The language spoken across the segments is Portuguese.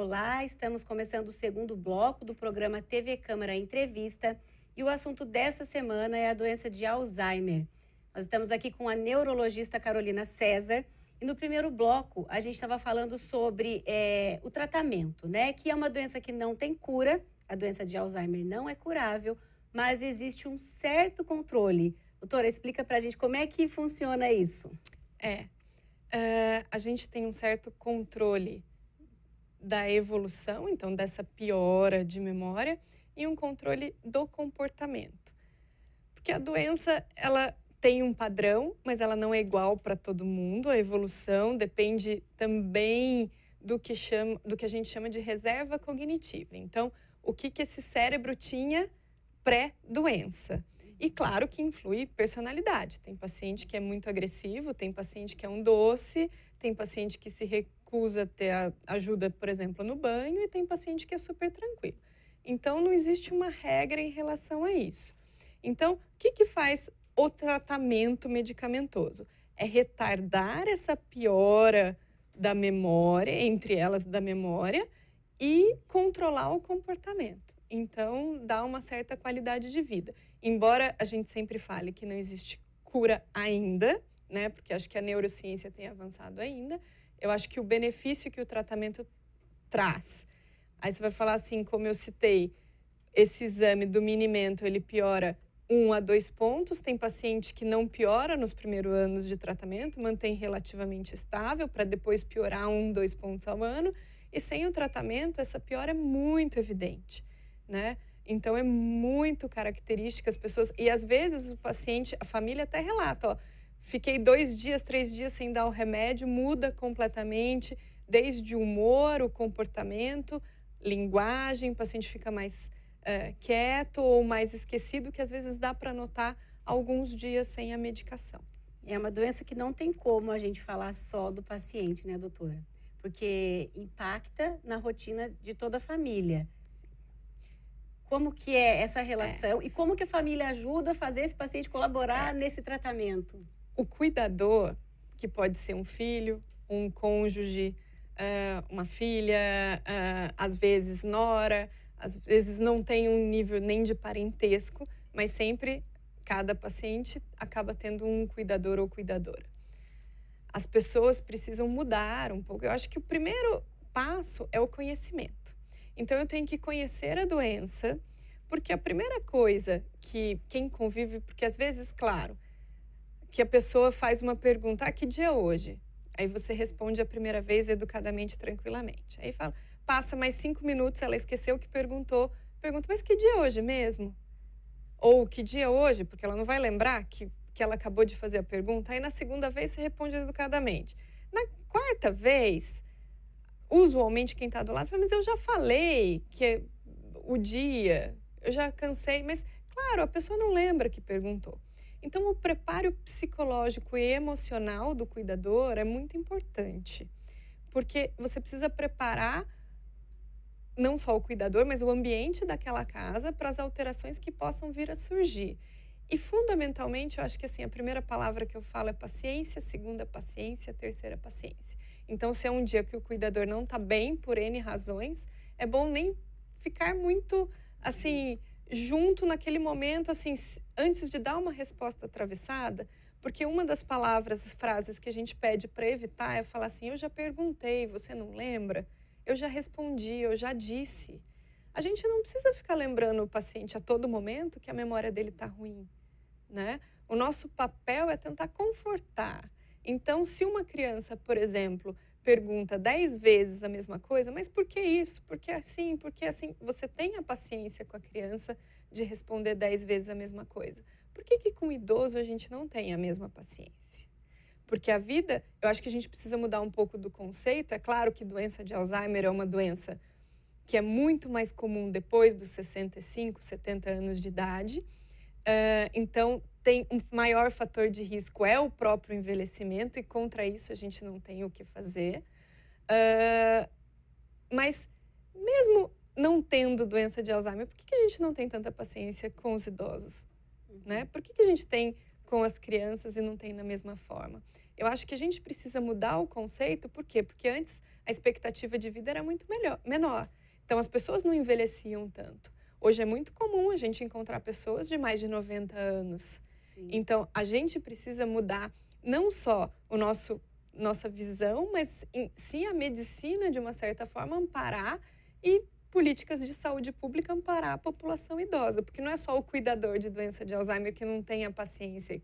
Olá, estamos começando o segundo bloco do programa TV Câmara Entrevista e o assunto dessa semana é a doença de Alzheimer. Nós estamos aqui com a neurologista Carolina César e no primeiro bloco a gente estava falando sobre o tratamento, né? Que é uma doença que não tem cura, a doença de Alzheimer não é curável, mas existe um certo controle. Doutora, explica pra gente como é que funciona isso. A gente tem um certo controle da evolução, então dessa piora de memória, e um controle do comportamento. Porque a doença, ela tem um padrão, mas ela não é igual para todo mundo. A evolução depende também do que a gente chama de reserva cognitiva. Então, o que esse cérebro tinha pré-doença. E claro que influi personalidade. Tem paciente que é muito agressivo, tem paciente que é um doce, tem paciente que se recusa a ter ajuda, por exemplo, no banho, e tem paciente que é super tranquilo. Então, não existe uma regra em relação a isso. Então, o que faz o tratamento medicamentoso? É retardar essa piora da memória, entre elas da memória, e controlar o comportamento. Então, dá uma certa qualidade de vida. Embora a gente sempre fale que não existe cura ainda, né? Porque acho que a neurociência tem avançado ainda, eu acho que o benefício que o tratamento traz. Aí você vai falar assim, como eu citei, esse exame do Minimento, ele piora 1 a 2 pontos. Tem paciente que não piora nos primeiros anos de tratamento, mantém relativamente estável, para depois piorar 1, 2 pontos ao ano. E sem o tratamento, essa piora é muito evidente, né? Então, é muito característica as pessoas... E, às vezes, o paciente, a família até relata, ó, fiquei 2 dias, 3 dias sem dar o remédio, muda completamente, desde o humor, o comportamento, linguagem, o paciente fica mais quieto ou mais esquecido, que às vezes dá para notar alguns dias sem a medicação. É uma doença que não tem como a gente falar só do paciente, né, doutora? Porque impacta na rotina de toda a família. Como que é essa relação e como que a família ajuda a fazer esse paciente colaborar nesse tratamento? O cuidador, que pode ser um filho, um cônjuge, uma filha, às vezes nora, às vezes não tem um nível nem de parentesco, mas sempre cada paciente acaba tendo um cuidador ou cuidadora. As pessoas precisam mudar um pouco. Eu acho que o primeiro passo é o conhecimento. Então, eu tenho que conhecer a doença, porque a primeira coisa que quem convive... Porque, às vezes, claro, que a pessoa faz uma pergunta, que dia é hoje? Aí você responde a primeira vez educadamente, tranquilamente. Aí fala, passa mais 5 minutos, ela esqueceu o que perguntou. Pergunta, mas que dia é hoje mesmo? Ou que dia é hoje? Porque ela não vai lembrar que ela acabou de fazer a pergunta. Aí na segunda vez você responde educadamente. Na quarta vez, usualmente quem está do lado fala, mas eu já falei que é o dia, eu já cansei, mas claro, a pessoa não lembra que perguntou. Então, o preparo psicológico e emocional do cuidador é muito importante, porque você precisa preparar não só o cuidador, mas o ambiente daquela casa para as alterações que possam vir a surgir. E, fundamentalmente, eu acho que assim, a primeira palavra que eu falo é paciência, a segunda paciência, a terceira paciência. Então, se é um dia que o cuidador não está bem, por N razões, é bom nem ficar muito, assim, junto naquele momento, assim, antes de dar uma resposta atravessada, porque uma das frases que a gente pede para evitar é falar assim, eu já perguntei, você não lembra? Eu já respondi, eu já disse. A gente não precisa ficar lembrando o paciente a todo momento que a memória dele está ruim, né? O nosso papel é tentar confortar. Então, se uma criança, por exemplo, pergunta 10 vezes a mesma coisa, mas por que isso? Por que assim? Por que assim? Você tem a paciência com a criança de responder 10 vezes a mesma coisa. Por que com o idoso a gente não tem a mesma paciência? Porque a vida, eu acho que a gente precisa mudar um pouco do conceito. É claro que doença de Alzheimer é uma doença que é muito mais comum depois dos 65, 70 anos de idade. Então, tem um maior fator de risco, é o próprio envelhecimento, e contra isso a gente não tem o que fazer. Mas, mesmo não tendo doença de Alzheimer, por que a gente não tem tanta paciência com os idosos? Né? Por que a gente tem com as crianças e não tem da mesma forma? Eu acho que a gente precisa mudar o conceito, por quê? Porque antes a expectativa de vida era muito menor. Então, as pessoas não envelheciam tanto. Hoje é muito comum a gente encontrar pessoas de mais de 90 anos. Sim. Então, a gente precisa mudar não só nossa visão, mas sim a medicina, de uma certa forma, amparar e políticas de saúde pública amparar a população idosa. Porque não é só o cuidador de doença de Alzheimer que não tem a paciência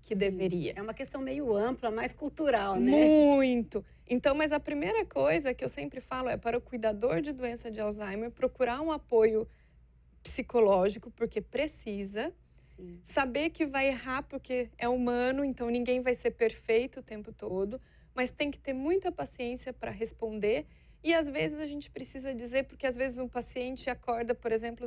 que deveria. É uma questão meio ampla, mais cultural, né? Muito. Então, mas a primeira coisa que eu sempre falo é para o cuidador de doença de Alzheimer procurar um apoio psicológico, porque precisa. Sim. Saber que vai errar, porque é humano, então ninguém vai ser perfeito o tempo todo, mas tem que ter muita paciência para responder. E às vezes a gente precisa dizer, porque às vezes um paciente acorda, por exemplo,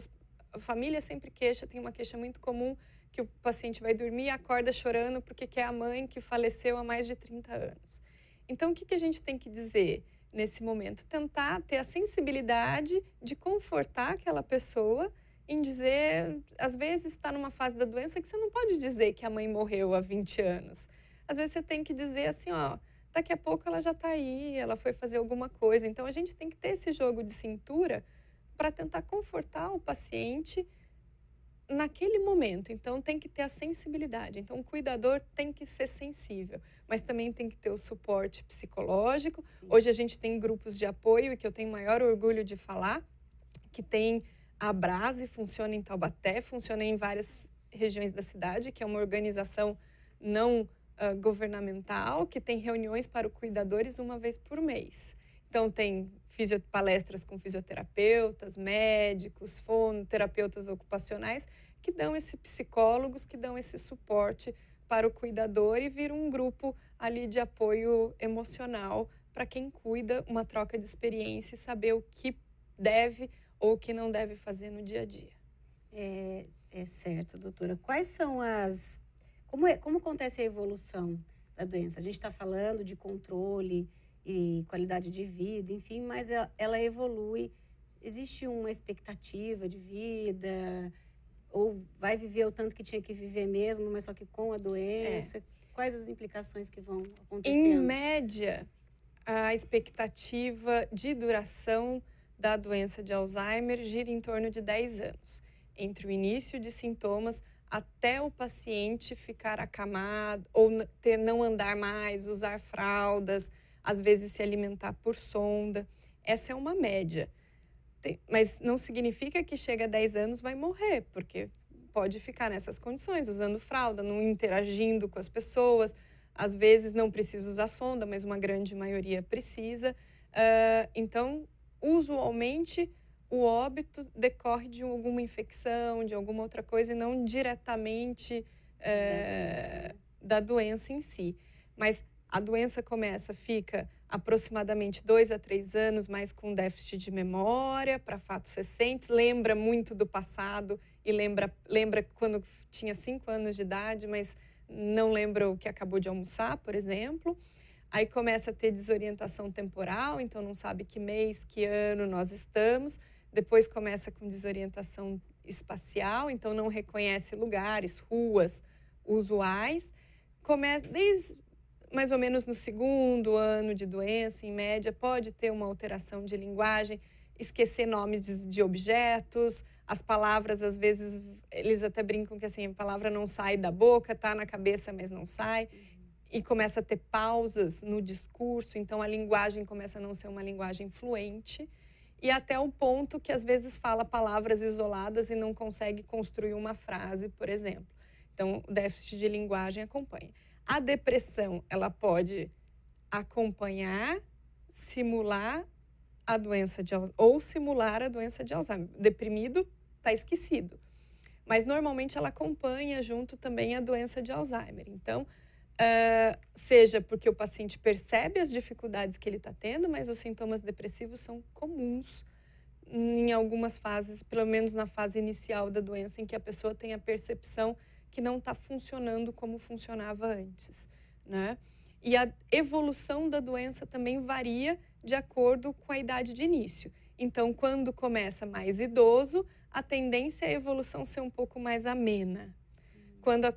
a família sempre queixa, tem uma queixa muito comum, que o paciente vai dormir e acorda chorando porque quer a mãe que faleceu há mais de 30 anos. Então, o que a gente tem que dizer nesse momento? Tentar ter a sensibilidade de confortar aquela pessoa em dizer, às vezes está numa fase da doença que você não pode dizer que a mãe morreu há 20 anos. Às vezes você tem que dizer assim, ó, daqui a pouco ela já está aí, ela foi fazer alguma coisa. Então, a gente tem que ter esse jogo de cintura para tentar confortar o paciente naquele momento. Então, tem que ter a sensibilidade. Então, o cuidador tem que ser sensível, mas também tem que ter o suporte psicológico. Sim. Hoje a gente tem grupos de apoio, e que eu tenho maior orgulho de falar, que tem a Abrase, funciona em Taubaté, funciona em várias regiões da cidade, que é uma organização não governamental, que tem reuniões para os cuidadores uma vez por mês. Então, tem palestras com fisioterapeutas, médicos, fonoterapeutas ocupacionais, que dão psicólogos, que dão esse suporte para o cuidador e vira um grupo ali de apoio emocional para quem cuida, uma troca de experiência e saber o que deve ou o que não deve fazer no dia a dia. É certo, doutora. Quais são como acontece a evolução da doença? A gente está falando de controle e qualidade de vida, enfim, mas ela evolui. Existe uma expectativa de vida? Ou vai viver o tanto que tinha que viver mesmo, mas só que com a doença? Quais as implicações que vão acontecendo? Em média, a expectativa de duração da doença de Alzheimer gira em torno de 10 anos, entre o início de sintomas até o paciente ficar acamado ou não andar mais, usar fraldas, às vezes se alimentar por sonda. Essa é uma média. Mas não significa que chega a 10 anos vai morrer, porque pode ficar nessas condições, usando fralda, não interagindo com as pessoas. Às vezes não precisa usar sonda, mas uma grande maioria precisa. Então, usualmente, o óbito decorre de alguma infecção, de alguma outra coisa, e não diretamente da doença em si. Mas a doença fica aproximadamente 2 a 3 anos, mais com déficit de memória para fatos recentes, lembra muito do passado e lembra quando tinha 5 anos de idade, mas não lembra o que acabou de almoçar, por exemplo. Aí começa a ter desorientação temporal, então não sabe que mês, que ano nós estamos. Depois começa com desorientação espacial, então não reconhece lugares, ruas usuais. Começa desde mais ou menos no 2º ano de doença, em média, pode ter uma alteração de linguagem, esquecer nomes de objetos, as palavras, às vezes, eles até brincam que assim, a palavra não sai da boca, está na cabeça, mas não sai. E começa a ter pausas no discurso, então a linguagem começa a não ser uma linguagem fluente. E até o ponto que, às vezes, fala palavras isoladas e não consegue construir uma frase, por exemplo. Então, o déficit de linguagem acompanha. A depressão, ela pode acompanhar, simular a doença ou simular a doença de Alzheimer. Deprimido, está esquecido. Mas, normalmente, ela acompanha junto também a doença de Alzheimer. Então, seja porque o paciente percebe as dificuldades que ele está tendo, mas os sintomas depressivos são comuns em algumas fases, pelo menos na fase inicial da doença, em que a pessoa tem a percepção que não está funcionando como funcionava antes, né? E a evolução da doença também varia de acordo com a idade de início. Então, quando começa mais idoso, a tendência é a evolução ser um pouco mais amena. Quando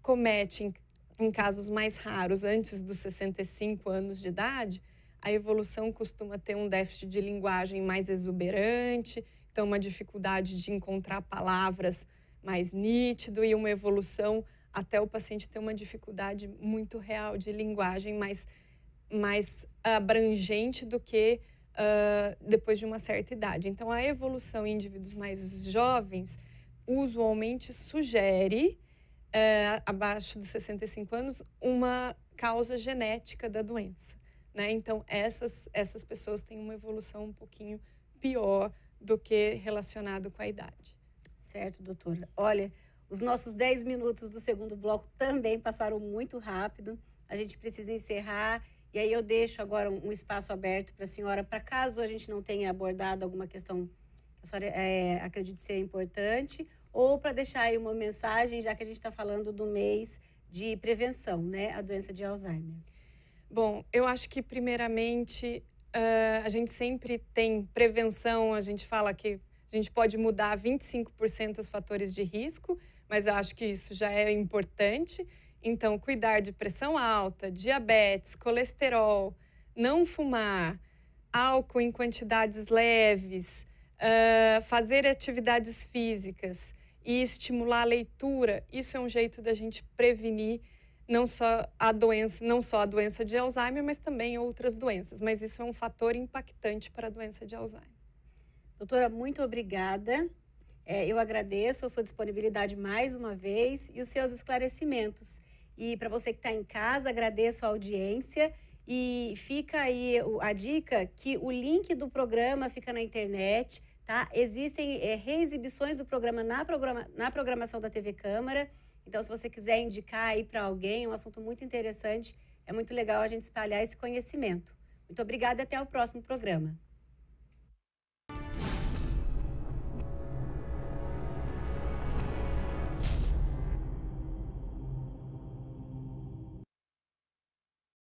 comete em casos mais raros, antes dos 65 anos de idade, a evolução costuma ter um déficit de linguagem mais exuberante, então uma dificuldade de encontrar palavras mais nítido e uma evolução até o paciente ter uma dificuldade muito real de linguagem mais abrangente do que depois de uma certa idade. Então, a evolução em indivíduos mais jovens usualmente sugere, abaixo dos 65 anos, uma causa genética da doença, né? Então, essas pessoas têm uma evolução um pouquinho pior do que relacionado com a idade. Certo, doutora. Olha, os nossos 10 minutos do segundo bloco também passaram muito rápido. A gente precisa encerrar. E aí eu deixo agora um espaço aberto para a senhora, para caso a gente não tenha abordado alguma questão que a senhora acredite ser importante, ou para deixar aí uma mensagem, já que a gente está falando do mês de prevenção, né, a doença de Alzheimer. Bom, eu acho que primeiramente a gente sempre tem prevenção, a gente fala que a gente pode mudar 25% os fatores de risco, mas eu acho que isso já é importante. Então, cuidar de pressão alta, diabetes, colesterol, não fumar, álcool em quantidades leves, fazer atividades físicas e estimular a leitura, isso é um jeito da gente prevenir não só a doença de Alzheimer, mas também outras doenças. Mas isso é um fator impactante para a doença de Alzheimer. Doutora, muito obrigada. Eu agradeço a sua disponibilidade mais uma vez e os seus esclarecimentos. E para você que está em casa, agradeço a audiência. E fica aí a dica que o link do programa fica na internet, tá? Existem reexibições do programa na programação da TV Câmara. Então, se você quiser indicar aí para alguém, é um assunto muito interessante. É muito legal a gente espalhar esse conhecimento. Muito obrigada e até o próximo programa.